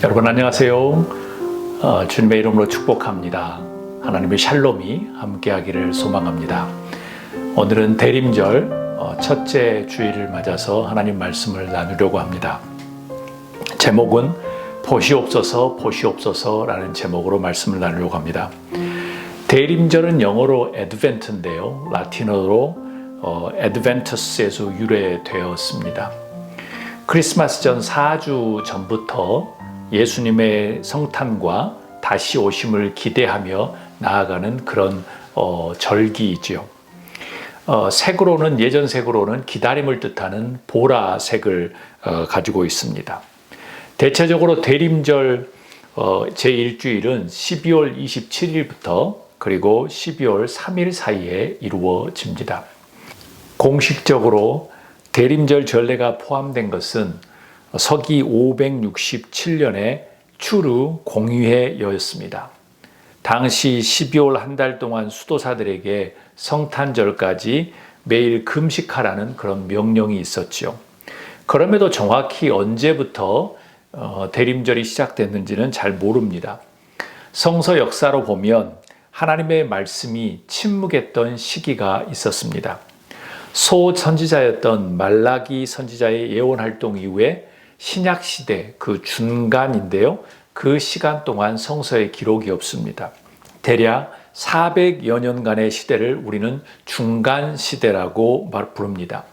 여러분 안녕하세요. 주님의 이름으로 축복합니다. 하나님의 샬롬이 함께하기를 소망합니다. 오늘은 대림절 첫째 주일을 맞아서 하나님 말씀을 나누려고 합니다. 제목은 보시옵소서 보시옵소서라는 제목으로 말씀을 나누려고 합니다. 대림절은 영어로 애드벤트인데요, 라틴어로 애드벤투스에서 유래되었습니다. 크리스마스 전 4주 전부터 예수님의 성탄과 다시 오심을 기대하며 나아가는 그런 절기이지요. 색으로는, 예전 색으로는 기다림을 뜻하는 보라색을 가지고 있습니다. 대체적으로 대림절 제1주일은 12월 27일부터 그리고 12월 3일 사이에 이루어집니다. 공식적으로 대림절 전례가 포함된 것은 서기 567년에 추르 공의회였습니다. 당시 12월 한 달 동안 수도사들에게 성탄절까지 매일 금식하라는 그런 명령이 있었죠. 그럼에도 정확히 언제부터 대림절이 시작됐는지는 잘 모릅니다. 성서 역사로 보면 하나님의 말씀이 침묵했던 시기가 있었습니다. 소 선지자였던 말라기 선지자의 예언 활동 이후에 신약 시대 그 중간인데요. 그 시간 동안 성서에 기록이 없습니다. 대략 400여 년간의 시대를 우리는 중간 시대라고 부릅니다.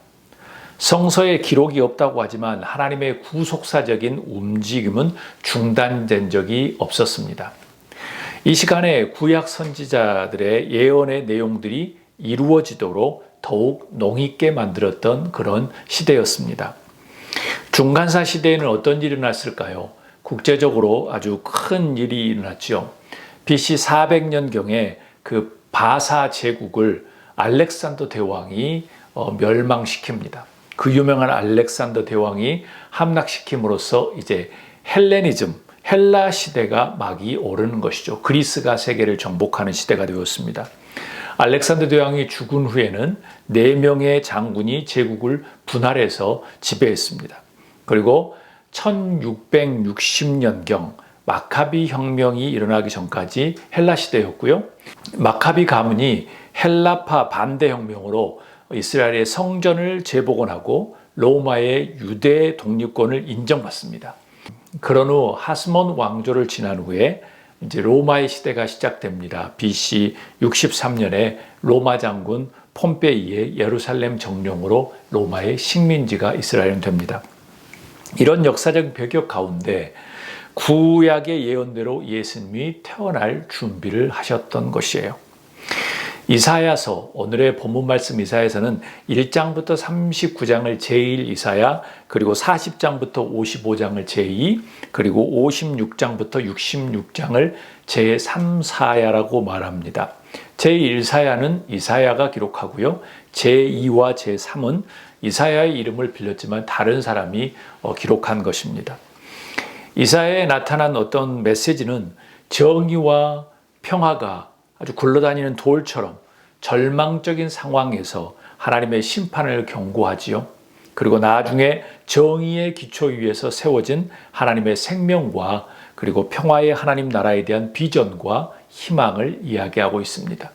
성서에 기록이 없다고 하지만 하나님의 구속사적인 움직임은 중단된 적이 없었습니다. 이 시간에 구약 선지자들의 예언의 내용들이 이루어지도록 더욱 농있게 만들었던 그런 시대였습니다. 중간사 시대에는 어떤 일이 일어났을까요? 국제적으로 아주 큰 일이 일어났죠. BC 400년경에 그 바사 제국을 알렉산더 대왕이 멸망시킵니다. 그 유명한 알렉산더 대왕이 함락시킴으로써 이제 헬레니즘, 헬라 시대가 막이 오르는 것이죠. 그리스가 세계를 정복하는 시대가 되었습니다. 알렉산더 대왕이 죽은 후에는 4명의 장군이 제국을 분할해서 지배했습니다. 그리고 1660년경 마카비 혁명이 일어나기 전까지 헬라 시대였고요. 마카비 가문이 헬라파 반대 혁명으로 이스라엘의 성전을 재복원하고 로마의 유대 독립권을 인정받습니다. 그런 후 하스몬 왕조를 지난 후에 이제 로마의 시대가 시작됩니다. BC 63년에 로마 장군 폼페이의 예루살렘 정령으로 로마의 식민지가 이스라엘은 됩니다. 이런 역사적 배경 가운데 구약의 예언대로 예수님이 태어날 준비를 하셨던 것이에요. 이사야서, 오늘의 본문 말씀 이사야서는 1장부터 39장을 제1 이사야, 그리고 40장부터 55장을 제2, 그리고 56장부터 66장을 제3 사야라고 말합니다. 제1사야는 이사야가 기록하고요. 제2와 제3은 이사야의 이름을 빌렸지만 다른 사람이 기록한 것입니다. 이사야에 나타난 어떤 메시지는 정의와 평화가 아주 굴러다니는 돌처럼 절망적인 상황에서 하나님의 심판을 경고하지요. 그리고 나중에 정의의 기초 위에서 세워진 하나님의 생명과 그리고 평화의 하나님 나라에 대한 비전과 희망을 이야기하고 있습니다.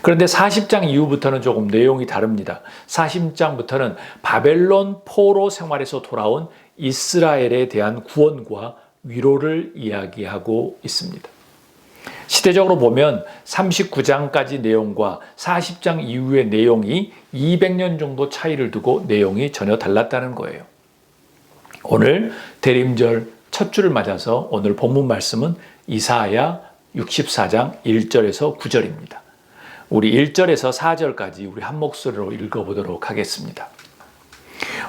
그런데 40장 이후부터는 조금 내용이 다릅니다. 40장부터는 바벨론 포로 생활에서 돌아온 이스라엘에 대한 구원과 위로를 이야기하고 있습니다. 시대적으로 보면 39장까지 내용과 40장 이후의 내용이 200년 정도 차이를 두고 내용이 전혀 달랐다는 거예요. 오늘 대림절 첫 주를 맞아서 오늘 본문 말씀은 이사야 64장 1절에서 9절입니다. 우리 1절에서 4절까지 우리 한 목소리로 읽어보도록 하겠습니다.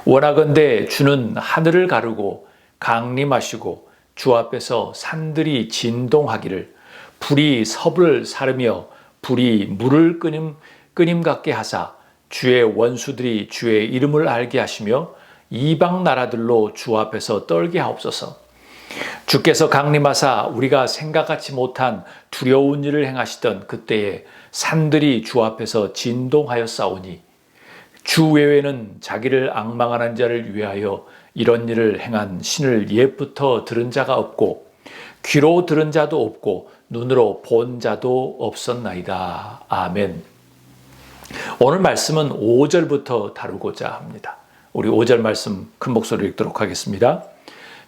원하건대 주는 하늘을 가르고 강림하시고 주 앞에서 산들이 진동하기를 불이 섭을 사르며 불이 물을 끄님 같게 하사 주의 원수들이 주의 이름을 알게 하시며 이방 나라들로 주 앞에서 떨게 하옵소서. 주께서 강림하사 우리가 생각하지 못한 두려운 일을 행하시던 그때에 산들이 주 앞에서 진동하였사오니 주 외에는 자기를 앙망하는 자를 위하여 이런 일을 행한 신을 옛부터 들은 자가 없고 귀로 들은 자도 없고 눈으로 본 자도 없었나이다. 아멘. 오늘 말씀은 5절부터 다루고자 합니다. 우리 5절 말씀 큰 목소리로 읽도록 하겠습니다.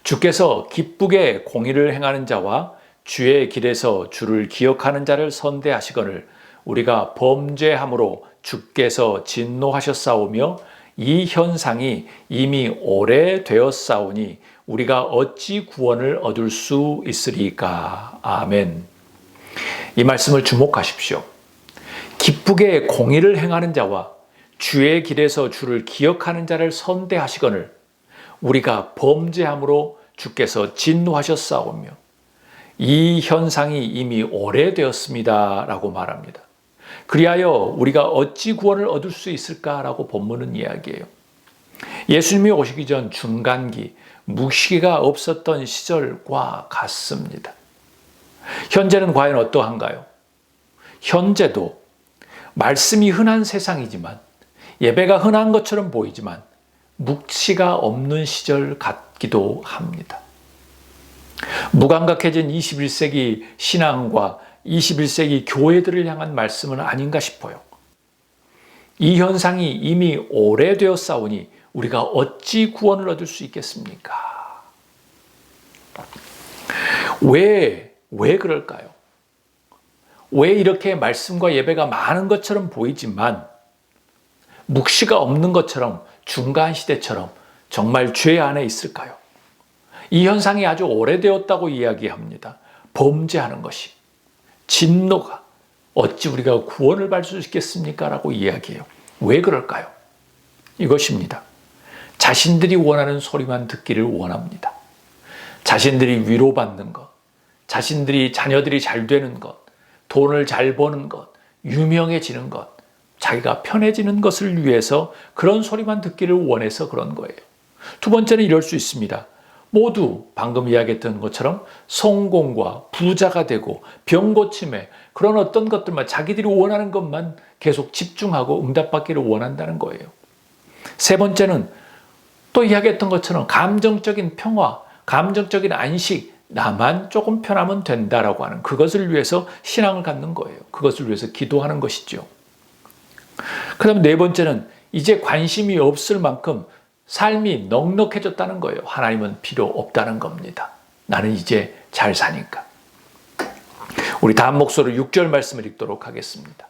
주께서 기쁘게 공의를 행하는 자와 주의 길에서 주를 기억하는 자를 선대하시거늘 우리가 범죄함으로 주께서 진노하셨사오며 이 현상이 이미 오래되었사오니 우리가 어찌 구원을 얻을 수 있으리까. 아멘. 이 말씀을 주목하십시오. 기쁘게 공의를 행하는 자와 주의 길에서 주를 기억하는 자를 선대하시거늘 우리가 범죄함으로 주께서 진노하셨사오며 이 현상이 이미 오래되었습니다 라고 말합니다. 그리하여 우리가 어찌 구원을 얻을 수 있을까라고 본문은 이야기해요. 예수님이 오시기 전 중간기, 묵시기가 없었던 시절과 같습니다. 현재는 과연 어떠한가요? 현재도 말씀이 흔한 세상이지만 예배가 흔한 것처럼 보이지만 묵시가 없는 시절 같기도 합니다. 무감각해진 21세기 신앙과 21세기 교회들을 향한 말씀은 아닌가 싶어요. 이 현상이 이미 오래되었사오니 우리가 어찌 구원을 얻을 수 있겠습니까? 왜 그럴까요? 왜 이렇게 말씀과 예배가 많은 것처럼 보이지만 묵시가 없는 것처럼 중간 시대처럼 정말 죄 안에 있을까요? 이 현상이 아주 오래되었다고 이야기합니다. 범죄하는 것이, 진노가 어찌 우리가 구원을 받을 수 있겠습니까? 라고 이야기해요. 왜 그럴까요? 이것입니다. 자신들이 원하는 소리만 듣기를 원합니다. 자신들이 위로받는 것, 자신들이 자녀들이 잘 되는 것, 돈을 잘 버는 것, 유명해지는 것, 자기가 편해지는 것을 위해서 그런 소리만 듣기를 원해서 그런 거예요. 두 번째는 이럴 수 있습니다. 모두 방금 이야기했던 것처럼 성공과 부자가 되고 병 고침에 그런 어떤 것들만 자기들이 원하는 것만 계속 집중하고 응답받기를 원한다는 거예요. 세 번째는 또 이야기했던 것처럼 감정적인 평화, 감정적인 안식, 나만 조금 편하면 된다라고 하는 그것을 위해서 신앙을 갖는 거예요. 그것을 위해서 기도하는 것이죠. 그 다음 네 번째는 이제 관심이 없을 만큼 삶이 넉넉해졌다는 거예요. 하나님은 필요 없다는 겁니다. 나는 이제 잘 사니까. 우리 다음 목소리로 6절 말씀을 읽도록 하겠습니다.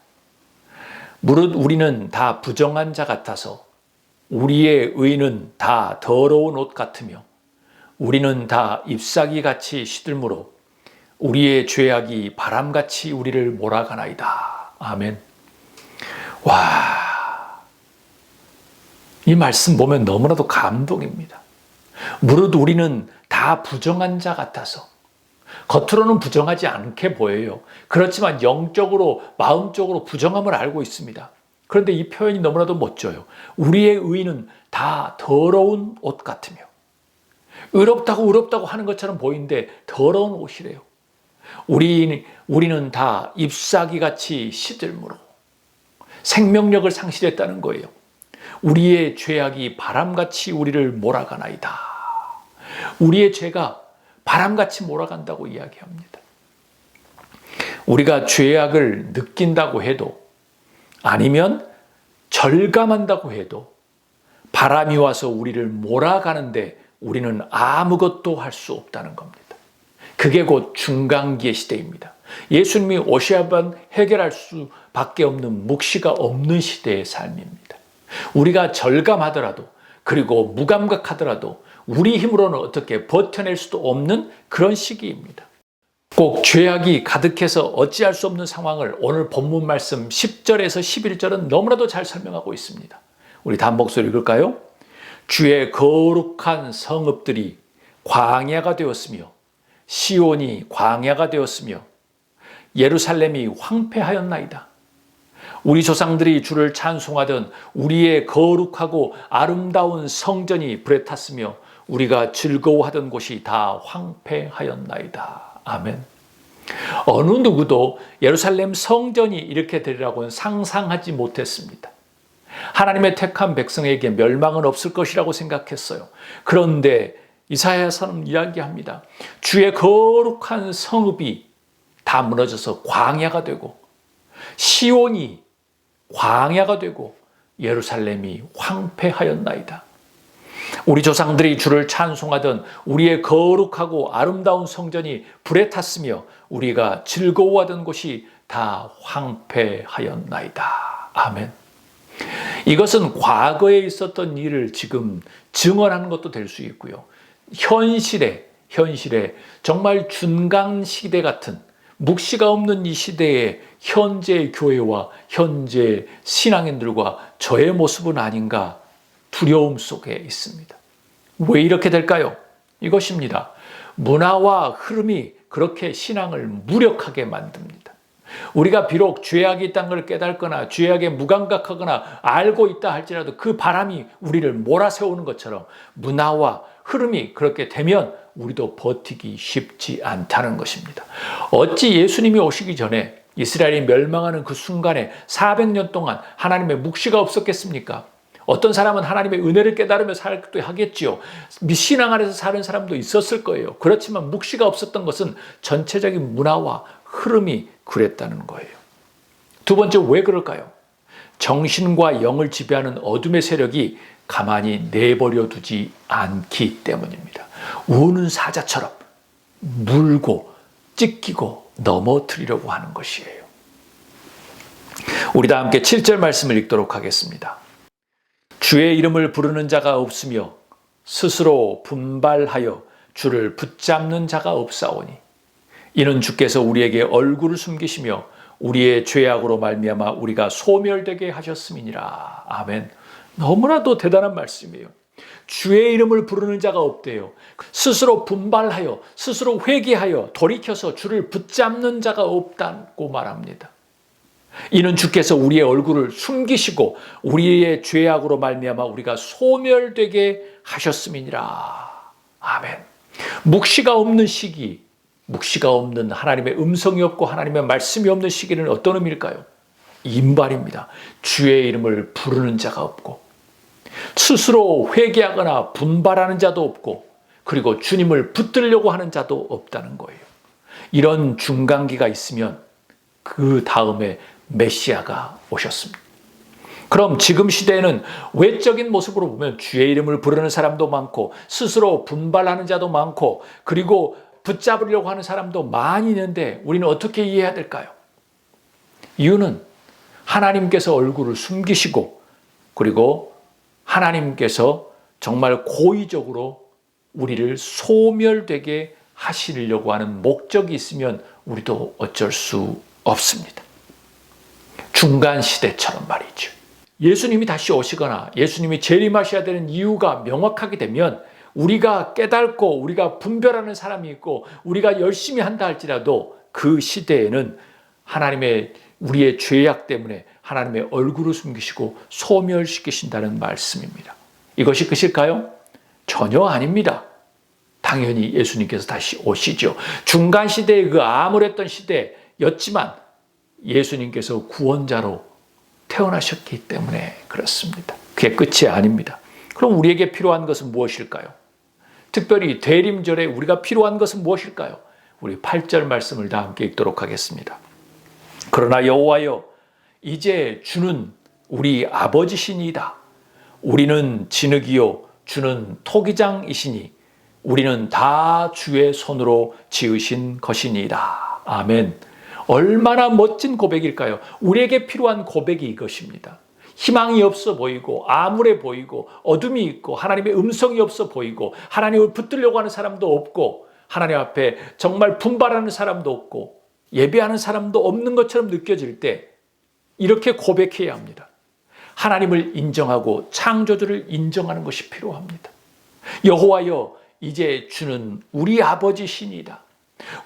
무릇 우리는 다 부정한 자 같아서 우리의 의는 다 더러운 옷 같으며 우리는 다 잎사귀 같이 시들므로 우리의 죄악이 바람같이 우리를 몰아가나이다. 아멘. 와, 이 말씀 보면 너무나도 감동입니다. 무릇 우리는 다 부정한 자 같아서 겉으로는 부정하지 않게 보여요. 그렇지만 영적으로 마음적으로 부정함을 알고 있습니다. 그런데 이 표현이 너무나도 멋져요. 우리의 의는 다 더러운 옷 같으며 의롭다고 하는 것처럼 보이는데 더러운 옷이래요. 우리는 다 잎사귀 같이 시들므로 생명력을 상실했다는 거예요. 우리의 죄악이 바람같이 우리를 몰아가나이다. 우리의 죄가 바람같이 몰아간다고 이야기합니다. 우리가 죄악을 느낀다고 해도 아니면 절감한다고 해도 바람이 와서 우리를 몰아가는데 우리는 아무것도 할 수 없다는 겁니다. 그게 곧 중간기의 시대입니다. 예수님이 오셔야만 해결할 수밖에 없는 묵시가 없는 시대의 삶입니다. 우리가 절감하더라도 그리고 무감각하더라도 우리 힘으로는 어떻게 버텨낼 수도 없는 그런 시기입니다. 꼭 죄악이 가득해서 어찌할 수 없는 상황을 오늘 본문 말씀 10절에서 11절은 너무나도 잘 설명하고 있습니다. 우리 다음 목소리 읽을까요? 주의 거룩한 성읍들이 광야가 되었으며 시온이 광야가 되었으며 예루살렘이 황폐하였나이다. 우리 조상들이 주를 찬송하던 우리의 거룩하고 아름다운 성전이 불에 탔으며 우리가 즐거워하던 곳이 다 황폐하였나이다. 아멘. 어느 누구도 예루살렘 성전이 이렇게 되리라고는 상상하지 못했습니다. 하나님의 택한 백성에게 멸망은 없을 것이라고 생각했어요. 그런데 이사야서는 이야기합니다. 주의 거룩한 성읍이 다 무너져서 광야가 되고 시온이 광야가 되고 예루살렘이 황폐하였나이다. 우리 조상들이 주를 찬송하던 우리의 거룩하고 아름다운 성전이 불에 탔으며 우리가 즐거워하던 곳이 다 황폐하였나이다. 아멘. 이것은 과거에 있었던 일을 지금 증언하는 것도 될 수 있고요. 현실에 정말 준강 시대 같은 묵시가 없는 이 시대에 현재 교회와 현재 신앙인들과 저의 모습은 아닌가 두려움 속에 있습니다. 왜 이렇게 될까요? 이것입니다. 문화와 흐름이 그렇게 신앙을 무력하게 만듭니다. 우리가 비록 죄악이 있다는 걸 깨닫거나 죄악에 무감각하거나 알고 있다 할지라도 그 바람이 우리를 몰아세우는 것처럼 문화와 흐름이 그렇게 되면 우리도 버티기 쉽지 않다는 것입니다. 어찌 예수님이 오시기 전에 이스라엘이 멸망하는 그 순간에 400년 동안 하나님의 묵시가 없었겠습니까? 어떤 사람은 하나님의 은혜를 깨달으며 살기도 하겠지요. 신앙 안에서 사는 사람도 있었을 거예요. 그렇지만 묵시가 없었던 것은 전체적인 문화와 흐름이 그랬다는 거예요. 두 번째, 왜 그럴까요? 정신과 영을 지배하는 어둠의 세력이 가만히 내버려 두지 않기 때문입니다. 우는 사자처럼 물고 찢기고 넘어뜨리려고 하는 것이에요. 우리 다 함께 7절 말씀을 읽도록 하겠습니다. 주의 이름을 부르는 자가 없으며 스스로 분발하여 주를 붙잡는 자가 없사오니 이는 주께서 우리에게 얼굴을 숨기시며 우리의 죄악으로 말미암아 우리가 소멸되게 하셨음이니라. 아멘. 너무나도 대단한 말씀이에요. 주의 이름을 부르는 자가 없대요. 스스로 분발하여 스스로 회개하여 돌이켜서 주를 붙잡는 자가 없다고 말합니다. 이는 주께서 우리의 얼굴을 숨기시고 우리의 죄악으로 말미암아 우리가 소멸되게 하셨음이니라. 아멘. 묵시가 없는 시기, 묵시가 없는 하나님의 음성이 없고 하나님의 말씀이 없는 시기는 어떤 의미일까요? 임발입니다. 주의 이름을 부르는 자가 없고 스스로 회개하거나 분발하는 자도 없고 그리고 주님을 붙들려고 하는 자도 없다는 거예요. 이런 중간기가 있으면 그 다음에 메시아가 오셨습니다. 그럼 지금 시대에는 외적인 모습으로 보면 주의 이름을 부르는 사람도 많고 스스로 분발하는 자도 많고 그리고 붙잡으려고 하는 사람도 많이 있는데 우리는 어떻게 이해해야 될까요? 이유는 하나님께서 얼굴을 숨기시고 그리고 하나님께서 정말 고의적으로 우리를 소멸되게 하시려고 하는 목적이 있으면 우리도 어쩔 수 없습니다. 중간 시대처럼 말이죠. 예수님이 다시 오시거나 예수님이 재림하셔야 되는 이유가 명확하게 되면 우리가 깨닫고 우리가 분별하는 사람이 있고 우리가 열심히 한다 할지라도 그 시대에는 하나님의 우리의 죄악 때문에 하나님의 얼굴을 숨기시고 소멸시키신다는 말씀입니다. 이것이 끝일까요? 전혀 아닙니다. 당연히 예수님께서 다시 오시죠. 중간 시대의 그 암울했던 시대였지만 예수님께서 구원자로 태어나셨기 때문에 그렇습니다. 그게 끝이 아닙니다. 그럼 우리에게 필요한 것은 무엇일까요? 특별히 대림절에 우리가 필요한 것은 무엇일까요? 우리 8절 말씀을 다 함께 읽도록 하겠습니다. 그러나 여호와여 이제 주는 우리 아버지시니이다. 우리는 진흙이요 주는 토기장이시니 우리는 다 주의 손으로 지으신 것이니이다. 아멘. 얼마나 멋진 고백일까요? 우리에게 필요한 고백이 이것입니다. 희망이 없어 보이고 암울해 보이고 어둠이 있고 하나님의 음성이 없어 보이고 하나님을 붙들려고 하는 사람도 없고 하나님 앞에 정말 분발하는 사람도 없고 예배하는 사람도 없는 것처럼 느껴질 때 이렇게 고백해야 합니다. 하나님을 인정하고 창조주를 인정하는 것이 필요합니다. 여호와여 이제 주는 우리 아버지시니이다.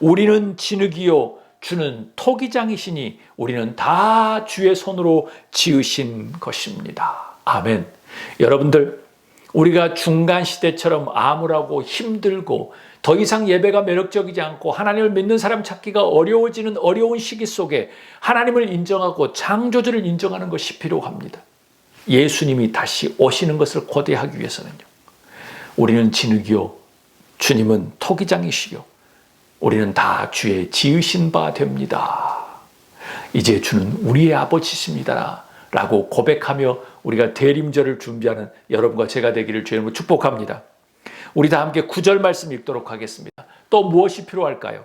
우리는 진흙이요 주는 토기장이시니 우리는 다 주의 손으로 지으신 것입니다. 아멘. 여러분들 우리가 중간 시대처럼 암울하고 힘들고 더 이상 예배가 매력적이지 않고 하나님을 믿는 사람 찾기가 어려워지는 어려운 시기 속에 하나님을 인정하고 창조주를 인정하는 것이 필요합니다. 예수님이 다시 오시는 것을 고대하기 위해서는요, 우리는 진흙이요 주님은 토기장이시요 우리는 다 주의 지으신 바 됩니다. 이제 주는 우리의 아버지십니다 라고 고백하며 우리가 대림절을 준비하는 여러분과 제가 되기를 주의 이름으로 축복합니다. 우리 다 함께 9절 말씀 읽도록 하겠습니다. 또 무엇이 필요할까요?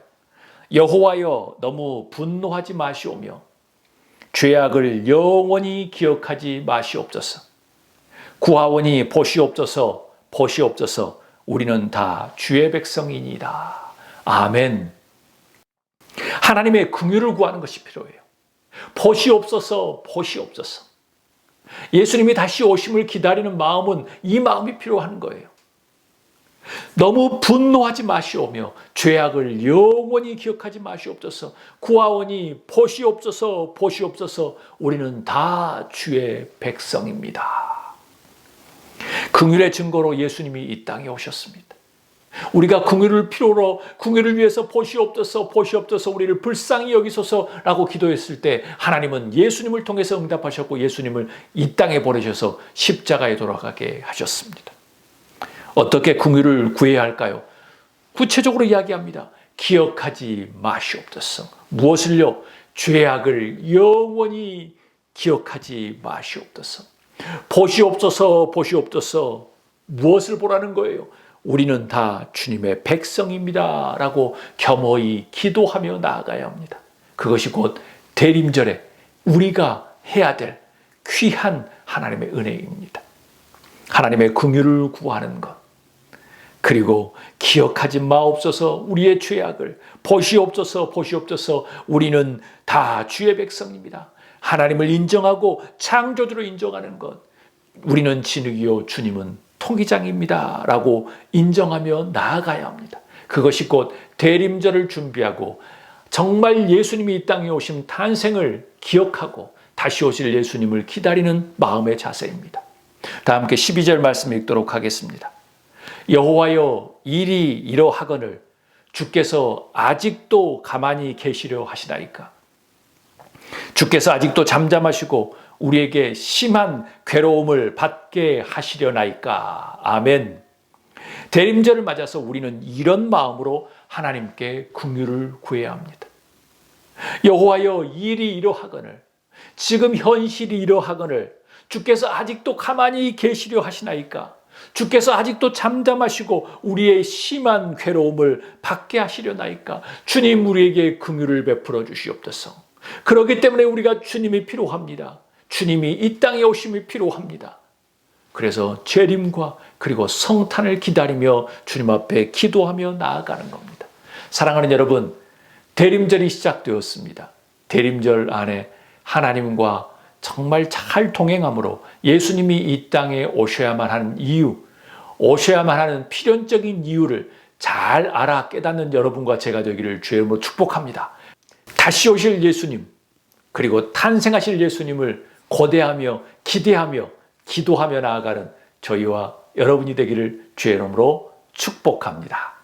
여호와여 너무 분노하지 마시오며 죄악을 영원히 기억하지 마시옵소서. 구하오니 보시옵소서 보시옵소서. 우리는 다 주의 백성이니이다. 아멘. 하나님의 긍휼을 구하는 것이 필요해요. 보시옵소서 보시옵소서. 예수님이 다시 오심을 기다리는 마음은 이 마음이 필요한 거예요. 너무 분노하지 마시오며 죄악을 영원히 기억하지 마시옵소서. 구하오니 보시옵소서 보시옵소서. 우리는 다 주의 백성입니다. 긍휼의 증거로 예수님이 이 땅에 오셨습니다. 우리가 긍휼을 필요로 긍휼을 위해서 보시옵소서 보시옵소서 우리를 불쌍히 여기소서라고 기도했을 때 하나님은 예수님을 통해서 응답하셨고 예수님을 이 땅에 보내셔서 십자가에 돌아가게 하셨습니다. 어떻게 긍휼을 구해야 할까요? 구체적으로 이야기합니다. 기억하지 마시옵소서. 무엇을요? 죄악을 영원히 기억하지 마시옵소서. 보시옵소서 보시옵소서. 무엇을 보라는 거예요? 우리는 다 주님의 백성입니다 라고 겸허히 기도하며 나아가야 합니다. 그것이 곧 대림절에 우리가 해야 될 귀한 하나님의 은혜입니다. 하나님의 긍휼을 구하는 것, 그리고 기억하지 마옵소서 우리의 죄악을. 보시옵소서 보시옵소서. 우리는 다 주의 백성입니다. 하나님을 인정하고 창조주로 인정하는 것. 우리는 진흙이요 주님은 통기장입니다 라고 인정하며 나아가야 합니다. 그것이 곧 대림절을 준비하고 정말 예수님이 이 땅에 오신 탄생을 기억하고 다시 오실 예수님을 기다리는 마음의 자세입니다. 다 함께 12절 말씀 읽도록 하겠습니다. 여호와여 일이 이러하거늘 주께서 아직도 가만히 계시려 하시나이까. 주께서 아직도 잠잠하시고 우리에게 심한 괴로움을 받게 하시려나이까. 아멘. 대림절을 맞아서 우리는 이런 마음으로 하나님께 긍휼을 구해야 합니다. 여호와여 일이 이러하거늘 지금 현실이 이러하거늘 주께서 아직도 가만히 계시려 하시나이까. 주께서 아직도 잠잠하시고 우리의 심한 괴로움을 받게 하시려나이까. 주님 우리에게 긍휼을 베풀어 주시옵소서. 그렇기 때문에 우리가 주님이 필요합니다. 주님이 이 땅에 오심이 필요합니다. 그래서 재림과 그리고 성탄을 기다리며 주님 앞에 기도하며 나아가는 겁니다. 사랑하는 여러분, 대림절이 시작되었습니다. 대림절 안에 하나님과 정말 잘 동행함으로 예수님이 이 땅에 오셔야만 하는 이유, 오셔야만 하는 필연적인 이유를 잘 알아 깨닫는 여러분과 제가 되기를 주의 이름으로 축복합니다. 다시 오실 예수님, 그리고 탄생하실 예수님을 고대하며 기대하며 기도하며 나아가는 저희와 여러분이 되기를 주의 이름으로 축복합니다.